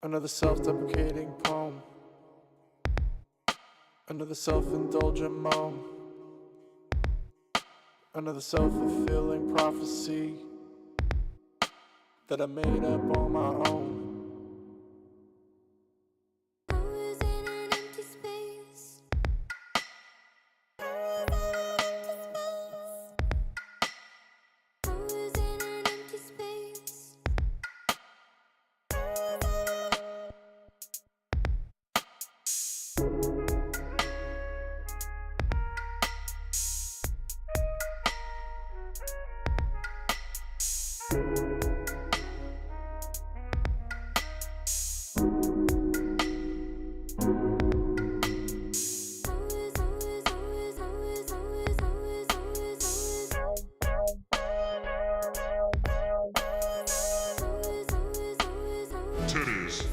Another self-deprecating poem, another self-indulgent moan, another self-fulfilling prophecy that I made up on my own. Titties.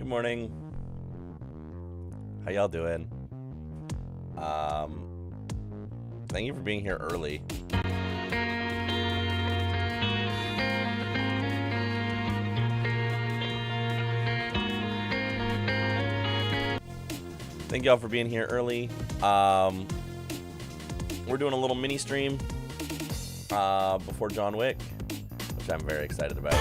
Good morning. How y'all doing? Thank you for being here early. Thank y'all for being here early. We're doing a little mini stream before John Wick, which I'm very excited about.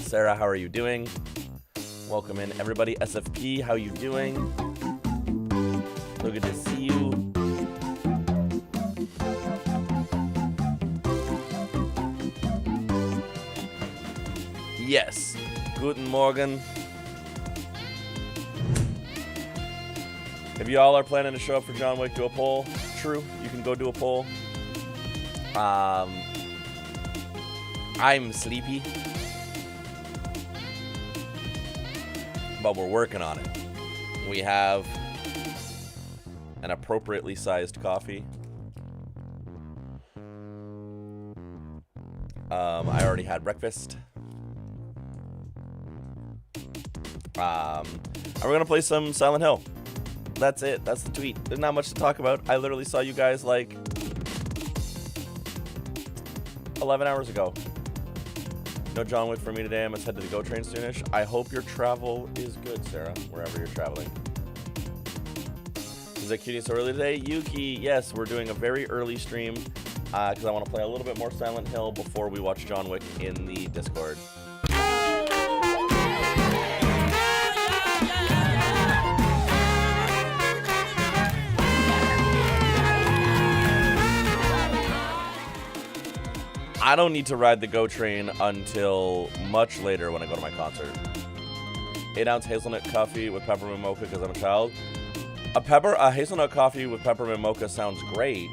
Sarah, how are you doing? Welcome in, everybody. SFP, how you doing? So good to see you. Yes. Guten Morgen. If y'all are planning to show up for John Wick, do a poll. True, you can go do a poll. I'm sleepy, but we're working on it. We have an appropriately sized coffee. I already had breakfast. And we're gonna play some Silent Hill. That's it. That's the tweet. There's not much to talk about. I literally saw you guys like 11 hours ago. No John Wick for me today. I must head to the GO train soonish. I hope your travel is good, Sarah, wherever you're traveling. Is it cutie so early today? Yuki, yes, we're doing a very early stream because I want to play a little bit more Silent Hill before we watch John Wick in the Discord. I don't need to ride the GO train until much later when I go to my concert. 8-ounce hazelnut coffee with peppermint mocha because I'm a child. A hazelnut coffee with peppermint mocha sounds great.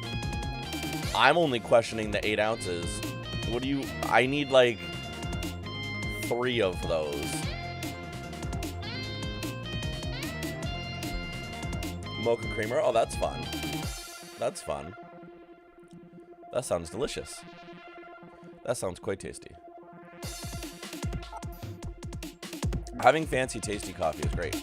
I'm only questioning the 8 ounces. What do you... I need like 3 of those. Mocha creamer? Oh, that's fun. That's fun. That sounds delicious. That sounds quite tasty. Having fancy, tasty coffee is great.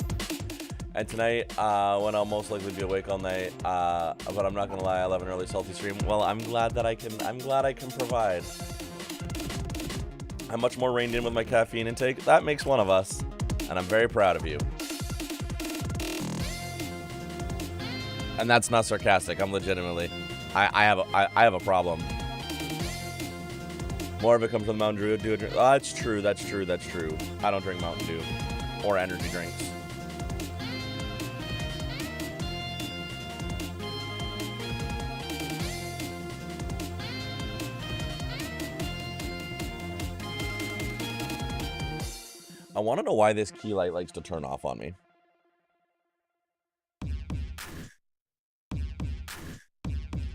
And tonight, when I'll most likely be awake all night, but I'm not gonna lie, I'll have an early salty stream. Well, I'm glad I can provide. I'm much more reined in with my caffeine intake. That makes one of us, and I'm very proud of you. And that's not sarcastic. I'm legitimately, I have a problem. More of it comes from Mountain Dew. Oh, that's true. That's true. That's true. I don't drink Mountain Dew or energy drinks. I want to know why this key light likes to turn off on me.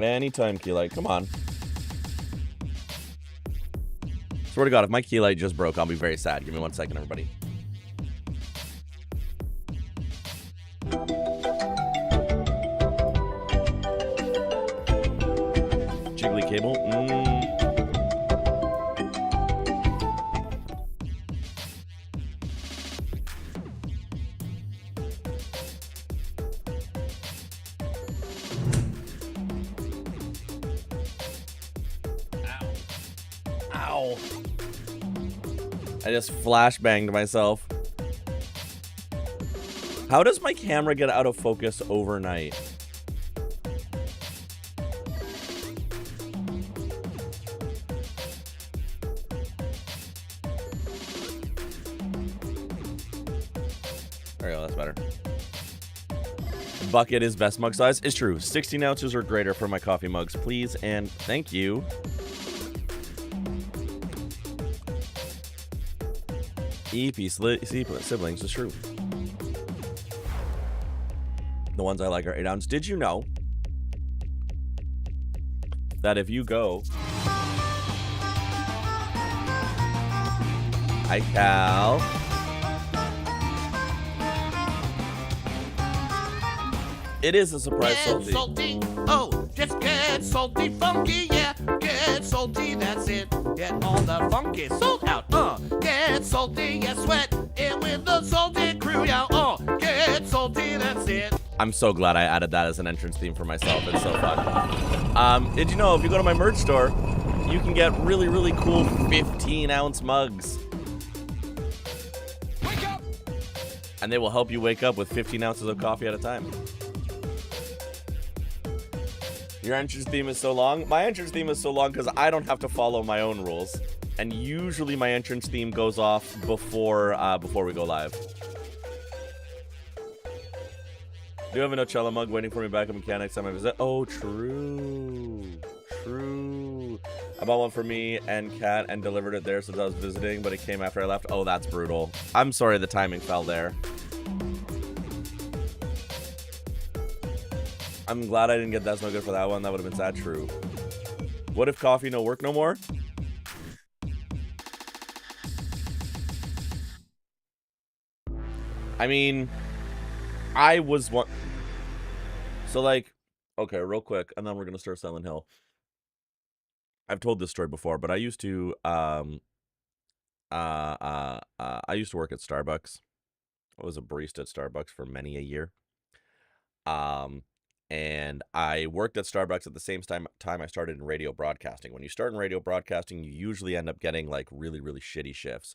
Anytime, key light. Come on. Swear to God, if my key light just broke, I'll be very sad. Give me 1 second, everybody. Jiggly cable. Ow. I just flashbanged myself. How does my camera get out of focus overnight? There we go, that's better. Bucket is best mug size. It's true. 16 ounces or greater for my coffee mugs, please, and thank you. EP siblings is true. The ones I like are 8 ounce. Did you know that if you go... Hi, Cal. It is a surprise salty. Salty. Oh, just get salty, funky, yeah. Get salty, that's it. Get all the funky salt out, Get salty, yeah, sweat it with the salty crew, yeah, Get salty, that's it. I'm so glad I added that as an entrance theme for myself. It's so fun. Did you know if you go to my merch store, you can get really, really cool 15-ounce mugs. Wake up! And they will help you wake up with 15 ounces of coffee at a time. Your entrance theme is so long. My entrance theme is so long because I don't have to follow my own rules. And usually my entrance theme goes off before we go live. Do you have an Ocella mug waiting for me back at Mechanics time I visit? Oh, true. True. I bought one for me and Kat and delivered it there since I was visiting, but it came after I left. Oh, that's brutal. I'm sorry the timing fell there. I'm glad I didn't get That's No Good for that one. That would have been sad. True. What if coffee no work no more? I mean, I was one. So, like, okay, real quick, and then we're gonna start Silent Hill. I've told this story before, but I used to I used to work at Starbucks. I was a barista at Starbucks for many a year. And I worked at Starbucks at the same time I started in radio broadcasting. When you start in radio broadcasting, you usually end up getting like really, really shitty shifts.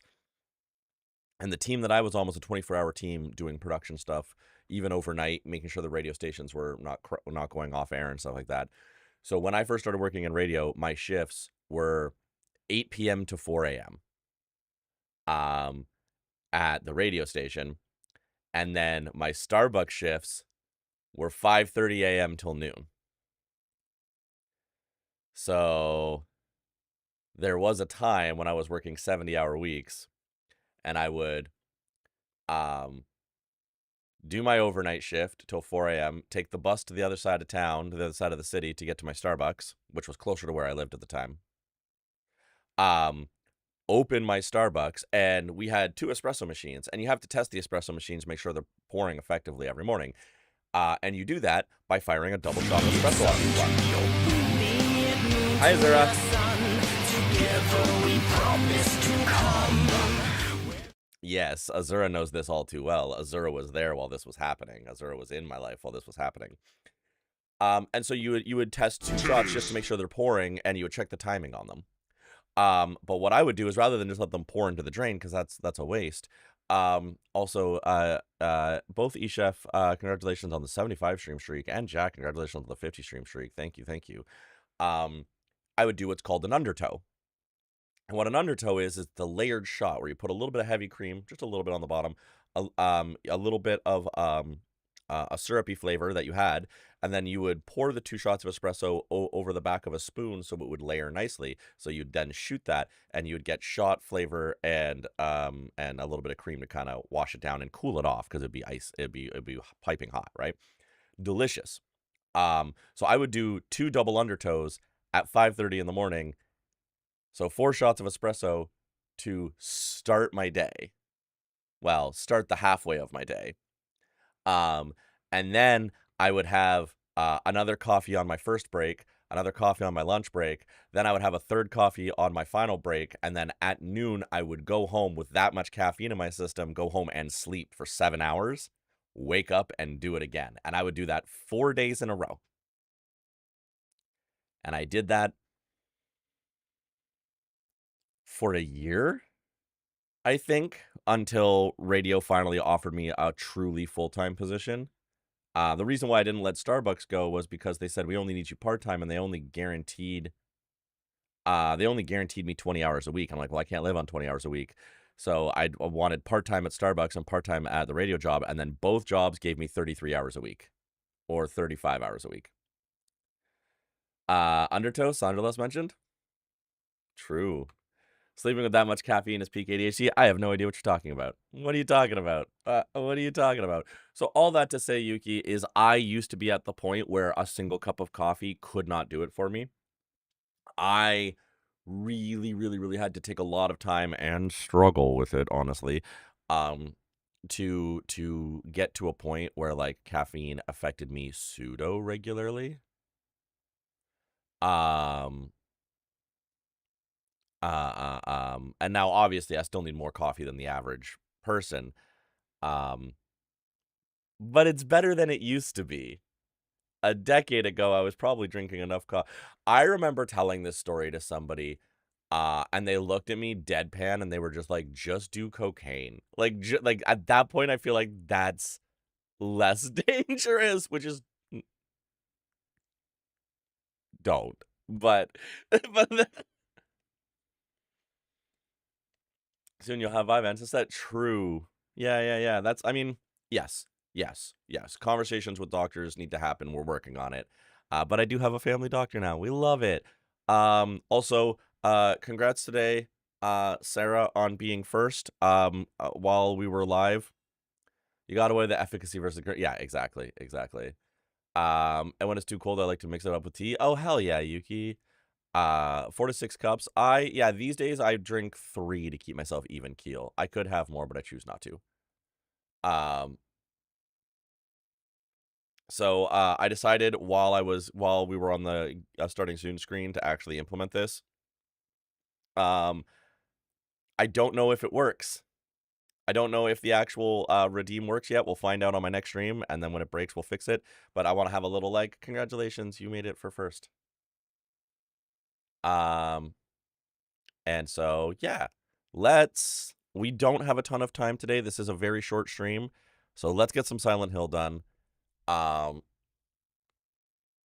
And the team that I was on was a 24-hour team doing production stuff, even overnight, making sure the radio stations were not going off air and stuff like that. So when I first started working in radio, my shifts were 8 p.m. to 4 a.m. At the radio station. And then my Starbucks shifts were 5:30 a.m. till noon. So there was a time when I was working 70-hour weeks, and I would do my overnight shift till 4 a.m., take the bus to the other side of town, to the other side of the city to get to my Starbucks, which was closer to where I lived at the time. Open my Starbucks, and we had 2 espresso machines, and you have to test the espresso machines, make sure they're pouring effectively every morning. And you do that by firing a double shot espresso on each one. Hi, Azura. Yes, Azura knows this all too well. Azura was there while this was happening. Azura was in my life while this was happening. And so you would test 2 shots just to make sure they're pouring, and you would check the timing on them. But what I would do is rather than just let them pour into the drain, because that's a waste. Also, both eChef, congratulations on the 75 stream streak, and Jack, congratulations on the 50 stream streak. Thank you. I would do what's called an undertow. And what an undertow is the layered shot where you put a little bit of heavy cream, just a little bit on the bottom, a little bit of a syrupy flavor that you had, and then you would pour the 2 shots of espresso over the back of a spoon so it would layer nicely. So you'd then shoot that, and you would get shot flavor and a little bit of cream to kind of wash it down and cool it off, because it'd be ice, it'd be piping hot, right? Delicious. So I would do 2 double undertows at 5:30 in the morning. So 4 shots of espresso to start my day. Well, start the halfway of my day. And then I would have another coffee on my first break, another coffee on my lunch break. Then I would have a 3rd coffee on my final break. And then at noon, I would go home with that much caffeine in my system, go home and sleep for 7 hours, wake up and do it again. And I would do that 4 days in a row. And I did that for a year, I think, until radio finally offered me a truly full-time position. The reason why I didn't let Starbucks go was because they said we only need you part-time, and they only guaranteed me 20 hours a week. I'm like, well, I can't live on 20 hours a week. So I wanted part-time at Starbucks and part-time at the radio job, and then both jobs gave me 33 hours a week or 35 hours a week. Undertow, Sandralas mentioned? True. Sleeping with that much caffeine is peak ADHD. I have no idea what you're talking about. What are you talking about? So all that to say, Yuki, is I used to be at the point where a single cup of coffee could not do it for me. I really, really, really had to take a lot of time and struggle with it, honestly, to get to a point where like caffeine affected me pseudo regularly. And now obviously I still need more coffee than the average person. But it's better than it used to be. A decade ago, I was probably drinking enough coffee. I remember telling this story to somebody, and they looked at me deadpan, and they were just like, "Just do cocaine." Like at that point, I feel like that's less dangerous, which is don't. But Soon you'll have Vyvanse. Is that true? Yeah. That's, I mean, yes. Conversations with doctors need to happen. We're working on it. But I do have a family doctor now. We love it. Also, congrats today, Sarah, on being first. While we were live, you got away the efficacy versus yeah, exactly. And when it's too cold, I like to mix it up with tea. Oh hell yeah, Yuki. 4 to 6 cups. These days I drink 3 to keep myself even keel. I could have more, but I choose not to. So I decided while we were on the starting soon screen to actually implement this. I don't know if it works. I don't know if the actual redeem works yet. We'll find out on my next stream, and then when it breaks, we'll fix it. But I want to have a little like, congratulations, you made it for first. And so yeah, we don't have a ton of time today. This is a very short stream, so let's get some Silent Hill done.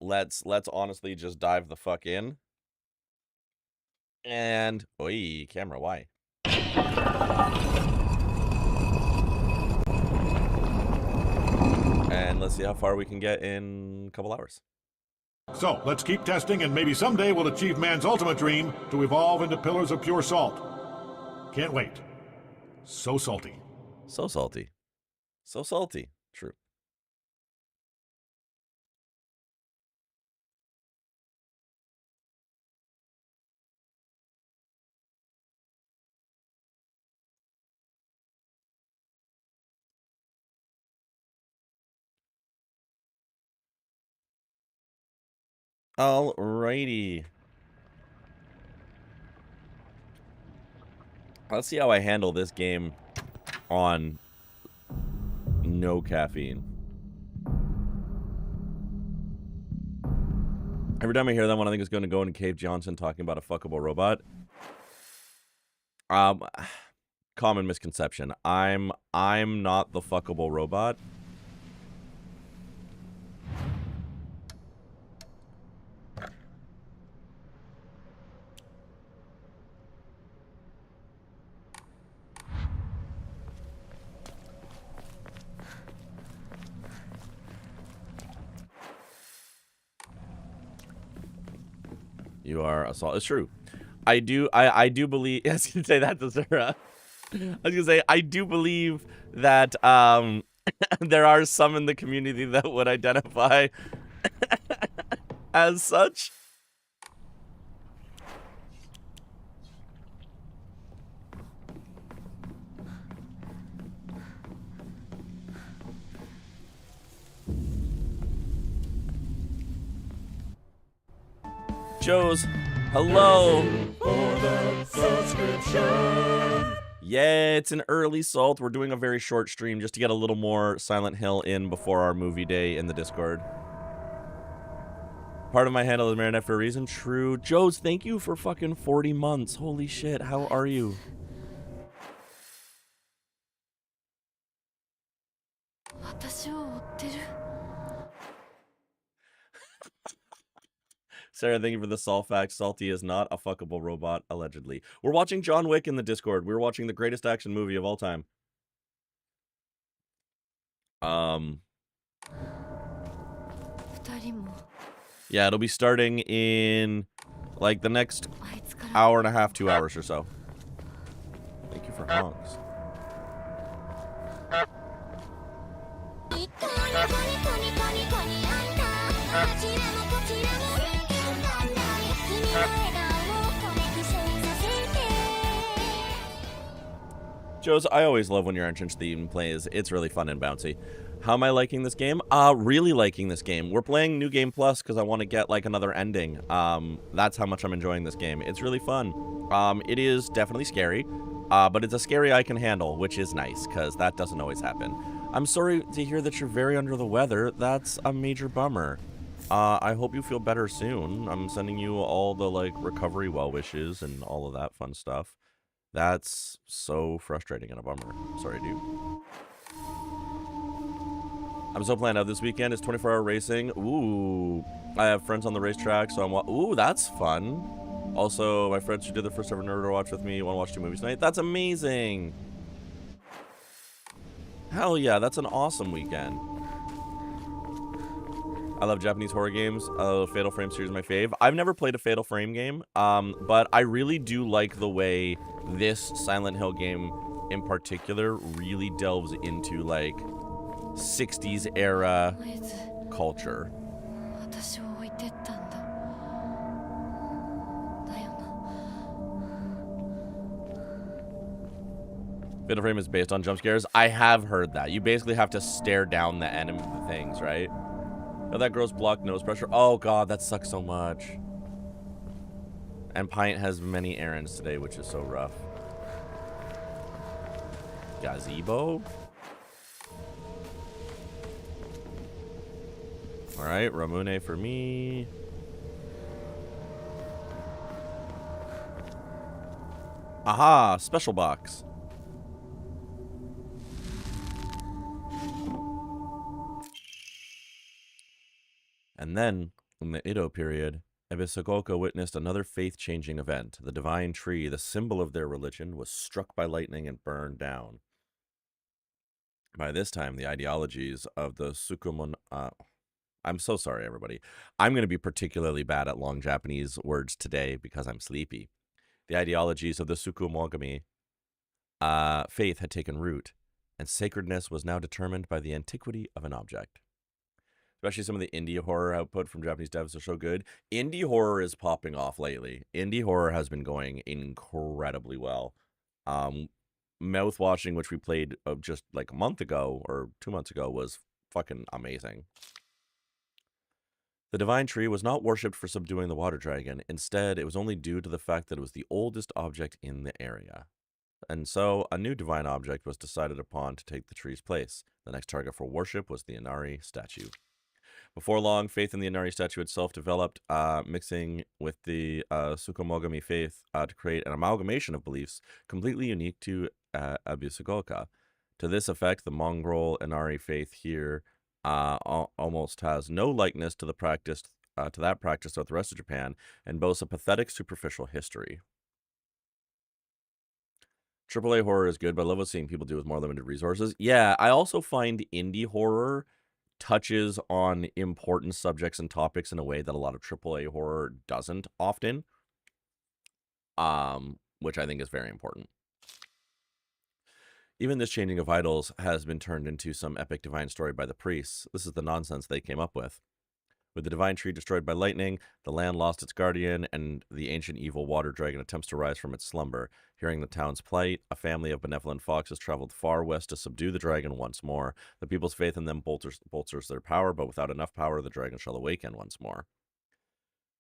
Let's honestly just dive the fuck in. And oi, camera, why? And let's see how far we can get in a couple hours. So, let's keep testing, and maybe someday we'll achieve man's ultimate dream to evolve into pillars of pure salt. Can't wait. So salty. So salty. So salty. True. Alrighty. Let's see how I handle this game on no caffeine. Every time I hear that one, I think it's going to go into Cave Johnson talking about a fuckable robot. Common misconception. I'm not the fuckable robot. You are assault. It's true. I do believe. I was gonna say that to Sarah. I was gonna say I do believe that there are some in the community that would identify as such. Joe's, hello. For the subscription. Yeah, it's an early salt. We're doing a very short stream just to get a little more Silent Hill in before our movie day in the Discord. Part of my handle is Marinette for a reason. True. Joe's, thank you for fucking 40 months. Holy shit, how are you? Sarah, thank you for the salt fact. Salty is not a fuckable robot, allegedly. We're watching John Wick in the Discord. We're watching the greatest action movie of all time. Yeah, it'll be starting in, like, the next hour and a half, 2 hours or so. Thank you for honks. Joe's, I always love when your entrance theme plays. It's really fun and bouncy. How am I liking this game? Really liking this game. We're playing New Game Plus because I want to get like another ending. That's how much I'm enjoying this game. It's really fun. It is definitely scary, but it's a scary I can handle, which is nice because that doesn't always happen. I'm sorry to hear that you're very under the weather. That's a major bummer. I hope you feel better soon. I'm sending you all the like recovery well wishes and all of that fun stuff. That's so frustrating and a bummer. Sorry, dude. I'm so planned out this weekend. It's 24-hour racing. Ooh. I have friends on the racetrack, so I'm... Ooh, that's fun. Also, my friends who did the first ever Nerd Watch with me want to watch 2 movies tonight. That's amazing. Hell yeah, that's an awesome weekend. I love Japanese horror games. Fatal Frame series is my fave. I've never played a Fatal Frame game, but I really do like the way this Silent Hill game in particular really delves into like 60s era culture. 私を置いてったんだ。だよな。 Fatal Frame is based on jump scares. I have heard that. You basically have to stare down the enemy things, right? Oh, that girl's blocked nose pressure. Oh god, that sucks so much. And Pint has many errands today, which is so rough. Gazebo? Alright, Ramune for me. Aha! Special box. And then, in the Edo period, Ebisagoka witnessed another faith-changing event. The divine tree, the symbol of their religion, was struck by lightning and burned down. By this time, the ideologies of the Sukumon... I'm so sorry, everybody. I'm going to be particularly bad at long Japanese words today because I'm sleepy. The ideologies of the Sukumogami faith had taken root, and sacredness was now determined by the antiquity of an object. Especially some of the indie horror output from Japanese devs are so good. Indie horror is popping off lately. Indie horror has been going incredibly well. Mouthwashing, which we played just like a month ago or 2 months ago, was fucking amazing. The divine tree was not worshipped for subduing the water dragon. Instead, it was only due to the fact that it was the oldest object in the area. And so, a new divine object was decided upon to take the tree's place. The next target for worship was the Inari statue. Before long, faith in the Inari statue itself developed, mixing with the Sukumogami faith to create an amalgamation of beliefs completely unique to Ebisagoka. To this effect, the Mongol Inari faith here almost has no likeness to the practice to that practice throughout the rest of Japan, and boasts a pathetic, superficial history. AAA horror is good, but I love what seeing people do with more limited resources. Yeah, I also find indie horror touches on important subjects and topics in a way that a lot of AAA horror doesn't often, which I think is very important. Even this changing of idols has been turned into some epic divine story by the priests. This is the nonsense they came up with. With the divine tree destroyed by lightning, the land lost its guardian, and the ancient evil water dragon attempts to rise from its slumber. Hearing the town's plight, a family of benevolent foxes traveled far west to subdue the dragon once more. The people's faith in them bolsters their power, but without enough power, the dragon shall awaken once more.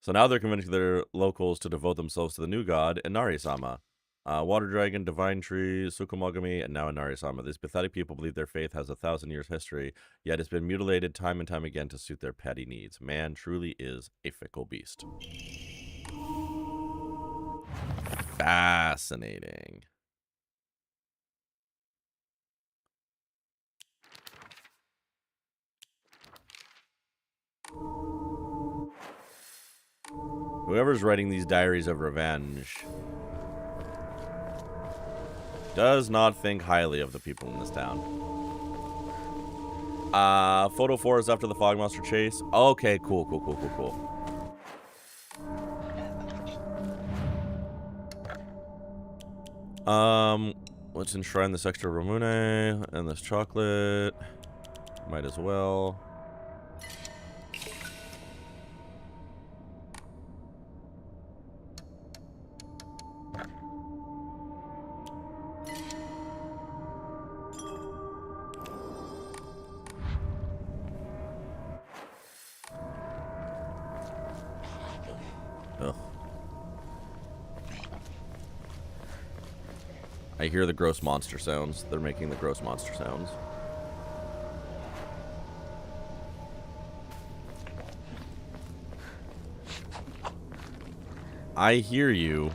So now they're convincing their locals to devote themselves to the new god, Inari-sama. Water dragon, divine tree, Sukumogami, and now Inari-sama. These pathetic people believe their faith has 1,000 years history, yet it's been mutilated time and time again to suit their petty needs. Man truly is a fickle beast. Fascinating. Whoever's writing these diaries of revenge does not think highly of the people in this town. Photo 4 is after the Fog Monster chase. Okay, cool. Let's enshrine this extra Ramune and this chocolate. Might as well. I hear the gross monster sounds. They're making the gross monster sounds. I hear you.